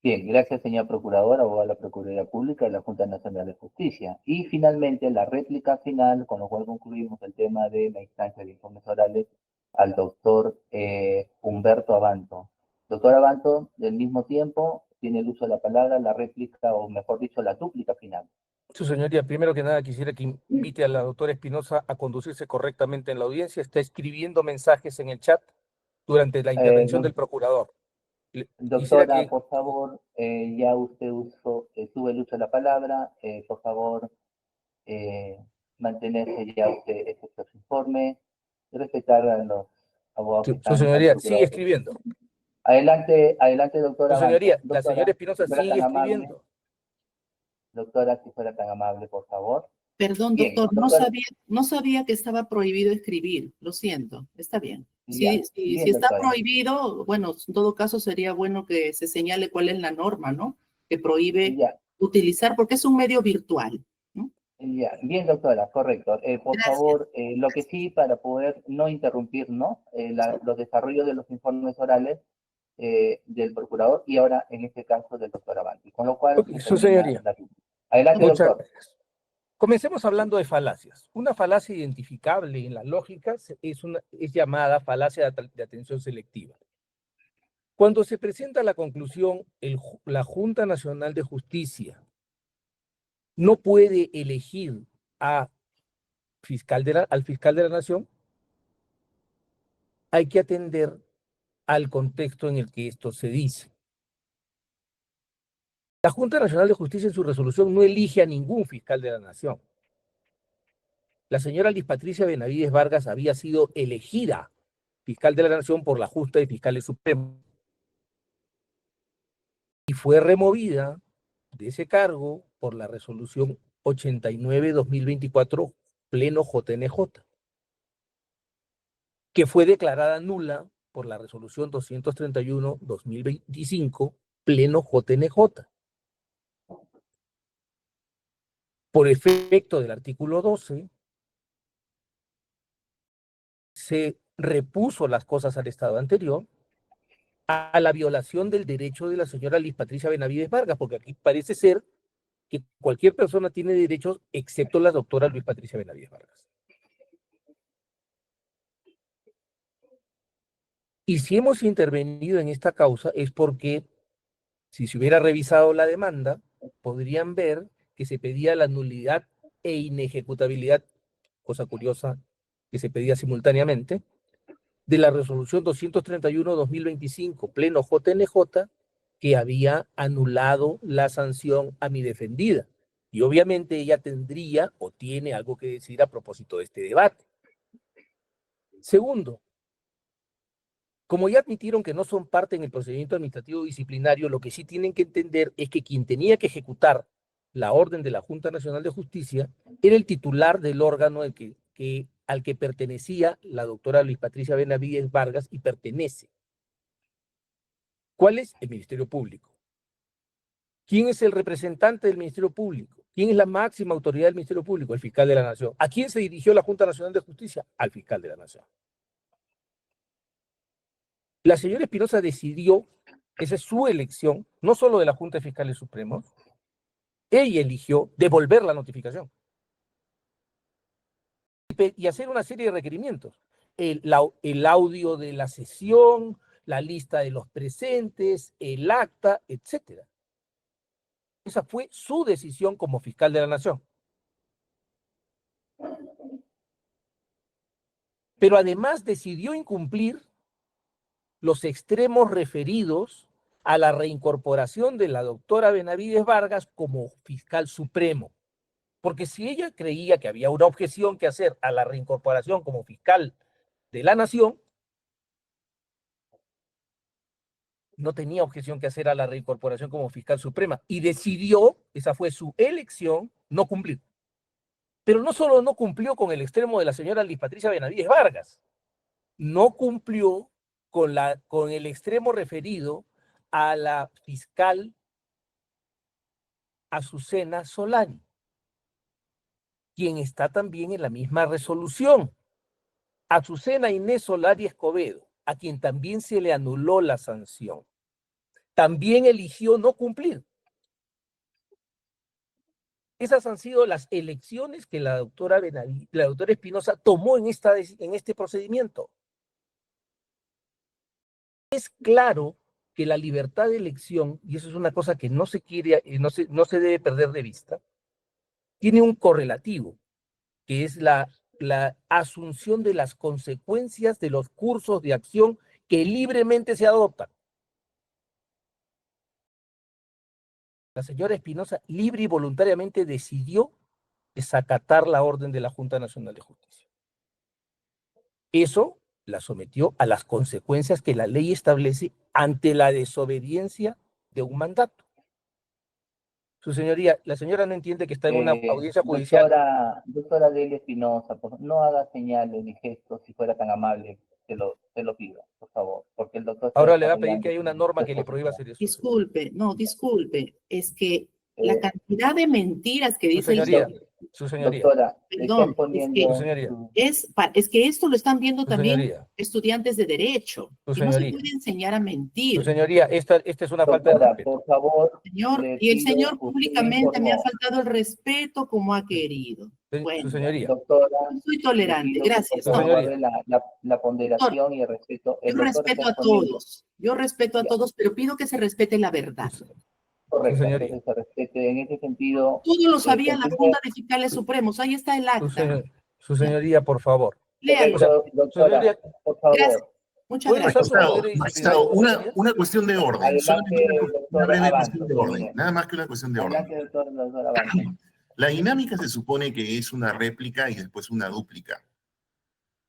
Bien, gracias, señor procurador, abogado de la Procuraduría Pública de la Junta Nacional de Justicia. Y finalmente, la réplica final, con lo cual concluimos el tema de la instancia de informes orales al doctor Humberto Abanto. Doctor Abanto, del mismo tiempo, tiene el uso de la palabra, la réplica, o mejor dicho, la dúplica final. Su señoría, primero que nada quisiera que invite a la doctora Espinosa a conducirse correctamente en la audiencia. Está escribiendo mensajes en el chat durante la intervención del procurador. Quisiera Doctora, que... por favor, ya usted tuvo el uso de la palabra, por favor, mantenerse ya usted estos informes, respetar a los abogados que Su están, al señoría, sigue procurador. escribiendo. Adelante, adelante, Su doctora señoría, Abanto. la señora Doctora, Espinosa si fuera sigue tan amable, escribiendo. doctora, si fuera tan amable, por favor. Perdón, Bien, doctor, doctora. no sabía que estaba prohibido escribir. Lo siento, está bien. Ya, Si bien, está doctora. prohibido, bueno, en todo caso sería bueno que se señale cuál es la norma, ¿no? Que prohíbe Ya, utilizar, porque es un medio virtual, ¿no? ya, bien, doctora, correcto. Por Gracias. favor, lo que sí, para poder no interrumpir, ¿no? Los desarrollos de los informes orales del procurador y ahora, en este caso, del doctor Avanti. Con lo cual, Okay, se su termina señoría. la... Adelante, Muchas doctor. gracias. Comencemos hablando de falacias. Una falacia identificable en la lógica es llamada falacia de atención selectiva. Cuando se presenta la conclusión, la Junta Nacional de Justicia no puede elegir al fiscal de la Nación, hay que atender al contexto en el que esto se dice. La Junta Nacional de Justicia en su resolución no elige a ningún fiscal de la Nación. La señora Liz Patricia Benavides Vargas había sido elegida fiscal de la Nación por la Junta de Fiscales Supremos y fue removida de ese cargo por la resolución 89-2024 pleno JNJ, que fue declarada nula por la resolución 231-2025 pleno JNJ. Por efecto del artículo 12, se repuso las cosas al estado anterior a la violación del derecho de la señora Liz Patricia Benavides Vargas, porque aquí parece ser que cualquier persona tiene derechos excepto la doctora Luis Patricia Benavides Vargas. Y si hemos intervenido en esta causa es porque si se hubiera revisado la demanda, podrían ver que se pedía la nulidad e inejecutabilidad, cosa curiosa que se pedía simultáneamente, de la resolución 231-2025, pleno JNJ, que había anulado la sanción a mi defendida. Y obviamente ella tendría o tiene algo que decir a propósito de este debate. Segundo, como ya admitieron que no son parte en el procedimiento administrativo disciplinario, lo que sí tienen que entender es que quien tenía que ejecutar la orden de la Junta Nacional de Justicia era el titular del órgano al que pertenecía la doctora Luis Patricia Benavides Vargas y pertenece. ¿Cuál es? El Ministerio Público. ¿Quién es el representante del Ministerio Público? ¿Quién es la máxima autoridad del Ministerio Público? El fiscal de la Nación. ¿A quién se dirigió la Junta Nacional de Justicia? Al fiscal de la Nación. La señora Espinosa decidió, esa es su elección, no solo de la Junta de Fiscales Supremos, ella eligió devolver la notificación y hacer una serie de requerimientos. El audio de la sesión, la lista de los presentes, el acta, etc. Esa fue su decisión como fiscal de la Nación. Pero además decidió incumplir los extremos referidos a la reincorporación de la doctora Benavides Vargas como fiscal supremo. Porque si ella creía que había una objeción que hacer a la reincorporación como fiscal de la Nación, no tenía objeción que hacer a la reincorporación como fiscal suprema y decidió, esa fue su elección, no cumplir. Pero no solo no cumplió con el extremo de la señora Liz Patricia Benavides Vargas, no cumplió con el extremo referido a la fiscal Azucena Solani, quien está también en la misma resolución. Azucena Inés Solari Escobedo, a quien también se le anuló la sanción. también eligió no cumplir. Esas han sido las elecciones que la doctora Espinosa tomó en este procedimiento. Es claro que la libertad de elección, y eso es una cosa que no se debe perder de vista, tiene un correlativo, que es la asunción de las consecuencias de los cursos de acción que libremente se adoptan. La señora Espinosa libre y voluntariamente decidió desacatar la orden de la Junta Nacional de Justicia. Eso la sometió a las consecuencias que la ley establece ante la desobediencia de un mandato. Su señoría, la señora no entiende que está en una audiencia judicial. Doctora Delia Espinosa, no haga señales ni gestos, si fuera tan amable, te lo pido, por favor, porque el doctor... Ahora le va a pedir que haya una norma que le prohíba hacer eso. Disculpe, es que la cantidad de mentiras que dice Su señoría. Doctora, perdón, es que esto lo están viendo también estudiantes de derecho. Y no se puede enseñar a mentir. Su señoría, esta es una falta de respeto. Por favor. Señor, y el señor públicamente me ha faltado el respeto como ha querido. Bueno, su señoría. Doctora, soy tolerante, gracias. Por favor, la ponderación y el respeto. Yo respeto a todos. Yo respeto a todos, pero pido que se respete la verdad. Correcto, que se respete en ese sentido. Todo lo sabía la Junta de Fiscales Supremos, ahí está el acta. Su señoría, por favor. Léalo. Doctora, por favor. Gracias. Muchas gracias. Magistrado, una cuestión de orden. Adelante, Una breve cuestión de orden. Nada más que una cuestión de orden. La dinámica se supone que es una réplica y después una dúplica.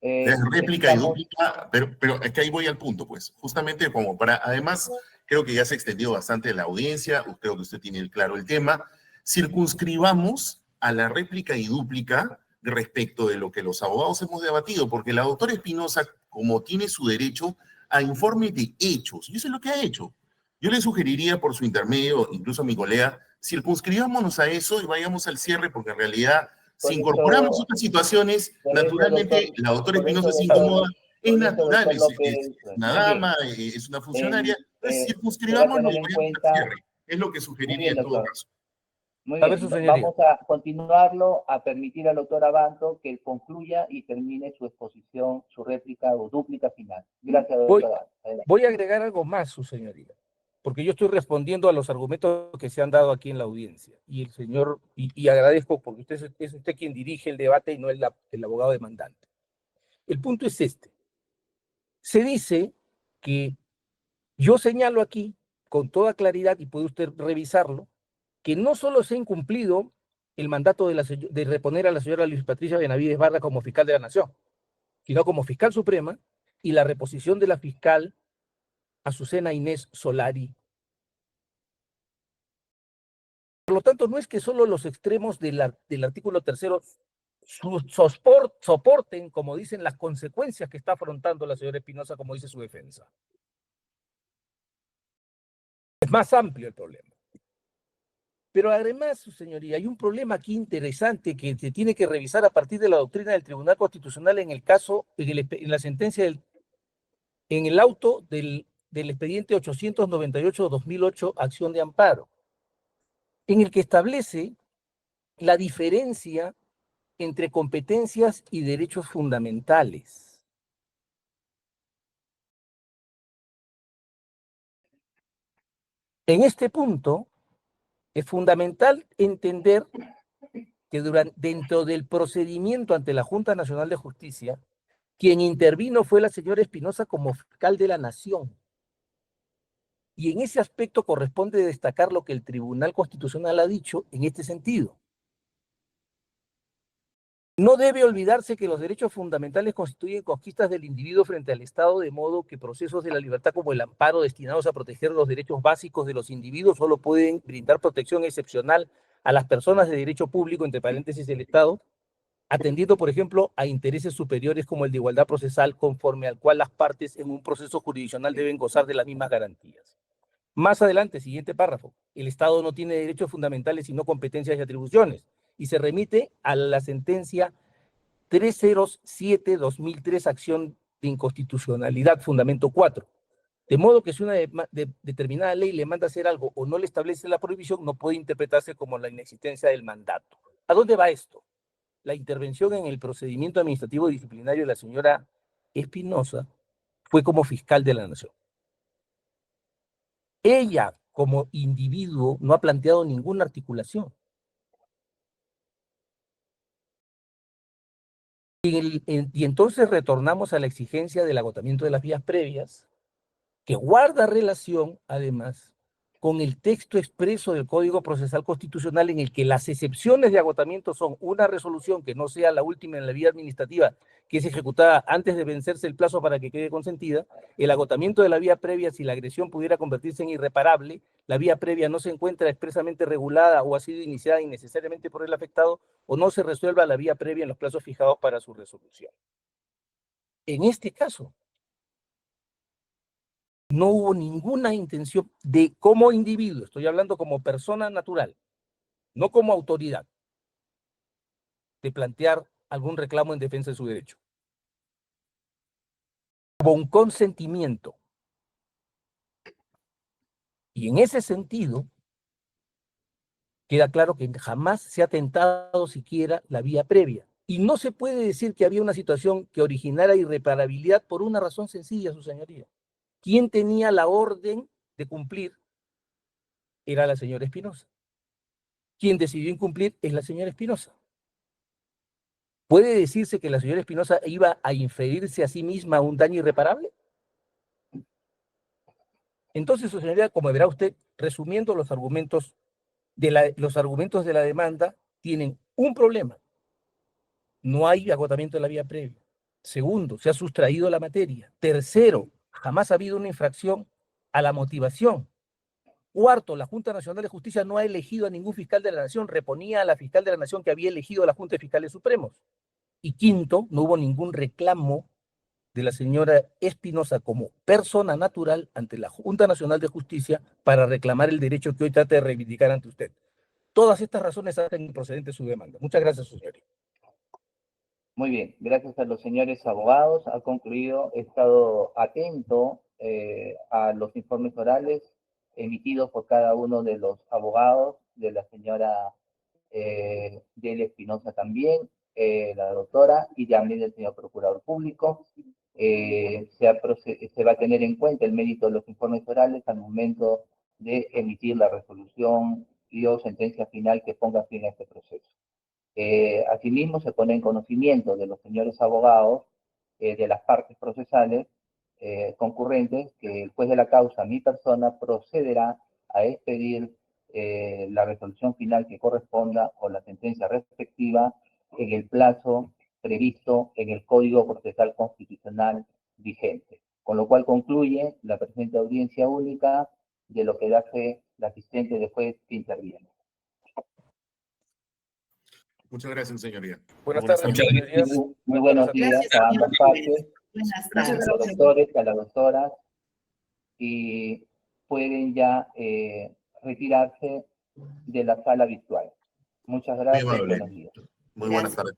Es réplica y dúplica, pero es que ahí voy al punto, pues. Justamente como para, además, creo que ya se extendió bastante la audiencia, creo que usted tiene claro el tema. Circunscribamos a la réplica y dúplica respecto de lo que los abogados hemos debatido, porque la doctora Espinosa, como tiene su derecho a informe de hechos, y eso es lo que ha hecho. Yo le sugeriría por su intermedio, incluso a mi colega, circunscribámonos a eso y vayamos al cierre, porque en realidad, si incorporamos otras situaciones, naturalmente la doctora Espinosa es incómoda, es natural, es una dama, es una funcionaria, entonces circunscribámonos y vayamos al cierre. Es lo que sugeriría en todo caso. Muy bien, vamos a continuarlo, a permitir al doctor Abanto que concluya y termine su exposición, su réplica o dúplica final. Gracias, doctora. Voy a agregar algo más, su señoría, porque yo estoy respondiendo a los argumentos que se han dado aquí en la audiencia. Y el señor, y agradezco porque es usted quien dirige el debate y no el abogado demandante. El punto es este. Se dice que yo señalo aquí con toda claridad, y puede usted revisarlo, que no solo se ha incumplido el mandato de reponer a la señora Luis Patricia Benavides Barra como fiscal de la Nación, sino como fiscal suprema, y la reposición de la fiscal Azucena Inés Solari. Por lo tanto, no es que solo los extremos del artículo 3º soporten, como dicen, las consecuencias que está afrontando la señora Espinosa, como dice su defensa. Es más amplio el problema. Pero además, su señoría, hay un problema aquí interesante que se tiene que revisar a partir de la doctrina del Tribunal Constitucional en el caso, en la sentencia, en el auto del expediente 898-2008, acción de amparo, en el que establece la diferencia entre competencias y derechos fundamentales. En este punto, es fundamental entender que dentro del procedimiento ante la Junta Nacional de Justicia, quien intervino fue la señora Espinosa como fiscal de la Nación. Y en ese aspecto corresponde destacar lo que el Tribunal Constitucional ha dicho en este sentido. No debe olvidarse que los derechos fundamentales constituyen conquistas del individuo frente al Estado, de modo que procesos de la libertad como el amparo destinados a proteger los derechos básicos de los individuos solo pueden brindar protección excepcional a las personas de derecho público, entre paréntesis el Estado, atendiendo, por ejemplo, a intereses superiores como el de igualdad procesal, conforme al cual las partes en un proceso jurisdiccional deben gozar de las mismas garantías. Más adelante, siguiente párrafo, el Estado no tiene derechos fundamentales sino competencias y atribuciones, y se remite a la sentencia 307-2003, acción de inconstitucionalidad, fundamento 4. De modo que si una determinada ley le manda hacer algo o no le establece la prohibición, no puede interpretarse como la inexistencia del mandato. ¿A dónde va esto? La intervención en el procedimiento administrativo disciplinario de la señora Espinosa fue como fiscal de la Nación. Ella, como individuo, no ha planteado ninguna articulación. Y entonces retornamos a la exigencia del agotamiento de las vías previas, que guarda relación, además, con el texto expreso del Código Procesal Constitucional, en el que las excepciones de agotamiento son una resolución que no sea la última en la vía administrativa, que es ejecutada antes de vencerse el plazo para que quede consentida, el agotamiento de la vía previa si la agresión pudiera convertirse en irreparable, la vía previa no se encuentra expresamente regulada o ha sido iniciada innecesariamente por el afectado, o no se resuelva la vía previa en los plazos fijados para su resolución. En este caso, no hubo ninguna intención de, como individuo, estoy hablando como persona natural, no como autoridad, de plantear algún reclamo en defensa de su derecho. Hubo un consentimiento. Y en ese sentido, queda claro que jamás se ha tentado siquiera la vía previa. Y no se puede decir que había una situación que originara irreparabilidad por una razón sencilla, su señoría. Quien tenía la orden de cumplir era la señora Espinosa. Quien decidió incumplir es la señora Espinosa. ¿Puede decirse que la señora Espinosa iba a inferirse a sí misma un daño irreparable? Entonces, su señoría, como verá usted, resumiendo los argumentos de la demanda, tienen un problema. No hay agotamiento de la vía previa. Segundo, se ha sustraído la materia. Tercero, jamás ha habido una infracción a la motivación. Cuarto, la Junta Nacional de Justicia no ha elegido a ningún fiscal de la Nación, reponía a la fiscal de la Nación que había elegido a la Junta de Fiscales Supremos. Y quinto, no hubo ningún reclamo de la señora Espinosa como persona natural ante la Junta Nacional de Justicia para reclamar el derecho que hoy trata de reivindicar ante usted. Todas estas razones hacen improcedente su demanda. Muchas gracias, su señoría. Muy bien, gracias a los señores abogados. Ha concluido, he estado atento a los informes orales emitidos por cada uno de los abogados, de la señora Delia Espinosa también, la doctora, y también del señor procurador público. Se va a tener en cuenta el mérito de los informes orales al momento de emitir la resolución y o sentencia final que ponga fin a este proceso. Asimismo, se pone en conocimiento de los señores abogados, de las partes procesales concurrentes, que el juez de la causa, mi persona, procederá a expedir la resolución final que corresponda o la sentencia respectiva en el plazo previsto en el Código Procesal Constitucional vigente. Con lo cual concluye la presente audiencia única de lo que da fe la asistente de juez que interviene. Muchas gracias, señoría. Buenas tardes, señorías. Muy buenos días a ambas partes, a los doctores, a las doctoras, y pueden ya retirarse de la sala virtual. Muchas gracias y buenos días. Muy buenas tardes.